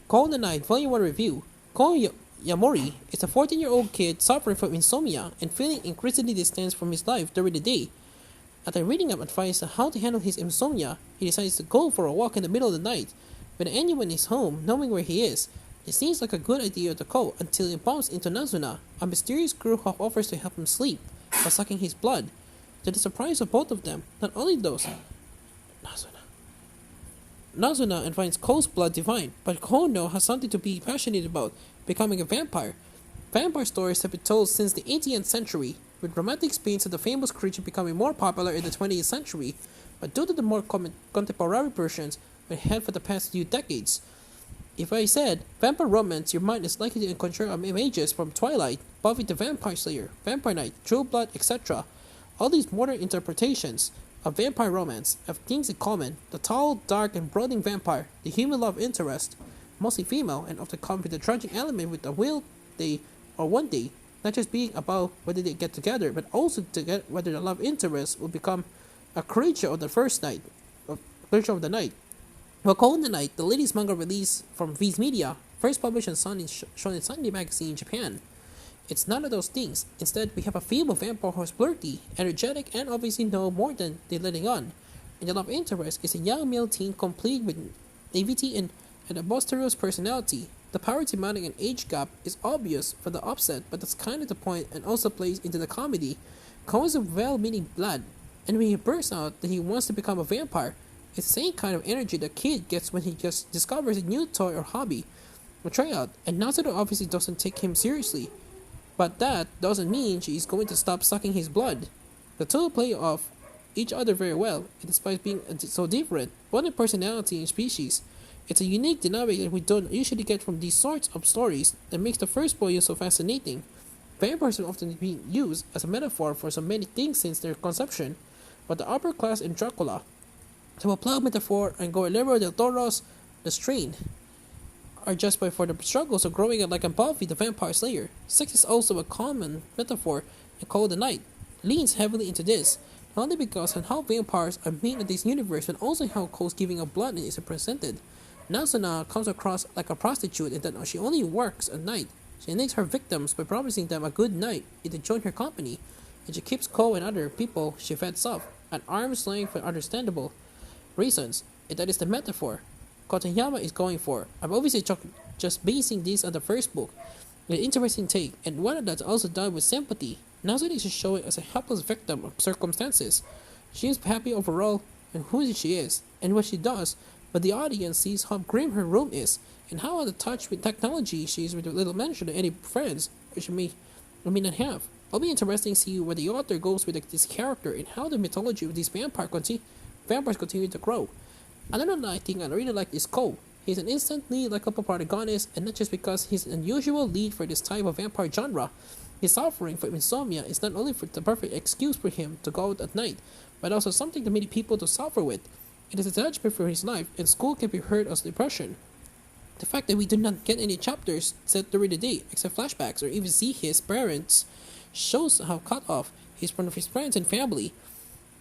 Call the Night Volume 1 Review. Yamori is a 14-year-old kid suffering from insomnia and feeling increasingly distanced from his life during the day. After reading up advice on how to handle his insomnia, he decides to go for a walk in the middle of the night. When anyone is home, knowing where he is, it seems like a good idea to go until he bumps into Nazuna, a mysterious girl who offers to help him sleep by sucking his blood. To the surprise of both of them, not only does Nazuna and finds Ko's blood divine, but Kono has something to be passionate about, becoming a vampire. Vampire stories have been told since the 18th century, with romantic spins of the famous creature becoming more popular in the 20th century, but due to the more contemporary versions, we had for the past few decades. If I said vampire romance, your mind is likely to conjure up images from Twilight, Buffy the Vampire Slayer, Vampire Knight, True Blood, etc. All these modern interpretations of vampire romance have things in common: the tall, dark, and brooding vampire, the human love interest, mostly female, and often come with a tragic element with the will they or one day, not just being about whether they get together, but also to get whether the love interest will become a creature of the first night, of creature of the night. Well, Call in the Night, the latest manga release from Viz Media, first published on Shonen Sunday magazine in Japan. It's none of those things. Instead, we have a female vampire who is flirty, energetic, and obviously know more than they're letting on. And the love interest is a young male teen complete with naivety and a boisterous personality. The power demanding an age gap is obvious for the upset, but that's kind of the point and also plays into the comedy. Ko is a well-meaning lad, and when he bursts out that he wants to become a vampire, it's the same kind of energy the kid gets when he just discovers a new toy or hobby or tryout, and Natsuko obviously doesn't take him seriously. But that doesn't mean she is going to stop sucking his blood. The two play off each other very well, and despite being so different, both in personality and species. It's a unique dynamic that we don't usually get from these sorts of stories that makes the first volume so fascinating. Vampires have often been used as a metaphor for so many things since their conception, but the upper class in Dracula, to apply a metaphor and Guillermo del Toro's The Strain, are just by for the struggles of growing up like a Buffy the Vampire Slayer. Sex is also a common metaphor in Call the Night. Leans heavily into this, not only because of how vampires are made in this universe, but also how Cole's giving of blood is presented. Nasuna comes across like a prostitute in that she only works at night. She enables her victims by promising them a good night if they join her company, and she keeps Cole and other people she feds off at arm's length for understandable reasons, and that is the metaphor Kotayama is going for. I'm obviously just basing this on the first book, an interesting take, and one that's also done with sympathy. Nazuna is showing as a helpless victim of circumstances. She is happy overall in who she is and what she does, but the audience sees how grim her room is and how out of touch with technology she is with little mention of any friends she may or may not have. It'll be interesting to see where the author goes with this character and how the mythology of these vampires continue to grow. Another thing I really like is Cole. He's an instantly likable protagonist, and not just because he's an unusual lead for this type of vampire genre. His suffering from insomnia is not only the perfect excuse for him to go out at night, but also something that many people to suffer with. It is a judgment for his life, and school can be heard as depression. The fact that we do not get any chapters set during the day, except flashbacks, or even see his parents, shows how cut off he is from his friends and family.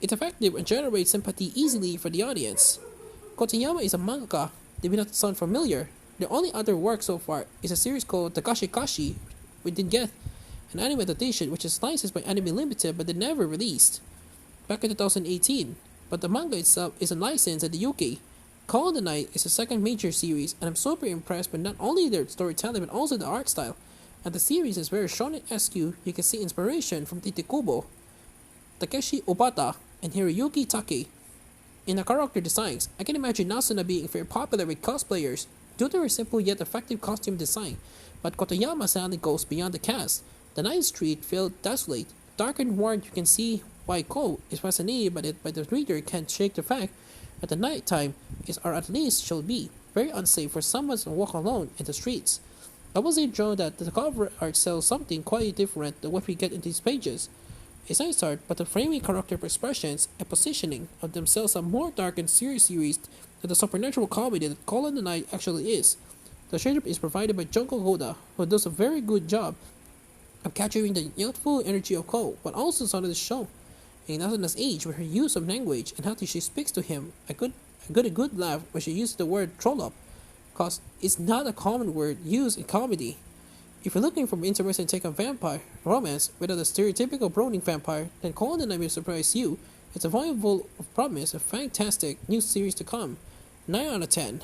It's effective and generates sympathy easily for the audience. Kotayama is a mangaka that may not sound familiar. The only other work so far is a series called Takashi Kashi, we did get an anime adaptation which is licensed by Anime Limited but they never released back in 2018. But the manga itself is unlicensed in the UK. Call of the Night is the second major series, and I'm super impressed by not only their storytelling but also the art style. And the series is very shonen-esque. You can see inspiration from Tite Kubo, Takeshi Obata, and Hiroyuki Take. In the character designs, I can imagine Nasuna being very popular with cosplayers due to her simple yet effective costume design, but Kotoyama sadly goes beyond the cast. The night street felt desolate, dark and warm. You can see why Ko is fascinated by it, but the reader can't shake the fact that the night time is, or at least should be, very unsafe for someone to walk alone in the streets. I was drawn that the cover art sells something quite different than what we get in these pages. It's nice art, but the framing character expressions and positioning of themselves are more dark and serious series than the supernatural comedy that Call of the Night actually is. The shade is provided by Junko Goda, who does a very good job of capturing the youthful energy of Ko, but also started the show in Nasuna's age with her use of language and how she speaks to him. I good laugh when she used the word troll up. cause it's not a common word used in comedy. If you're looking for an interesting take on vampire romance without a stereotypical brooding vampire, then Conan I Will Surprise You. It's a volume full of promise, a fantastic new series to come. 9 out of 10.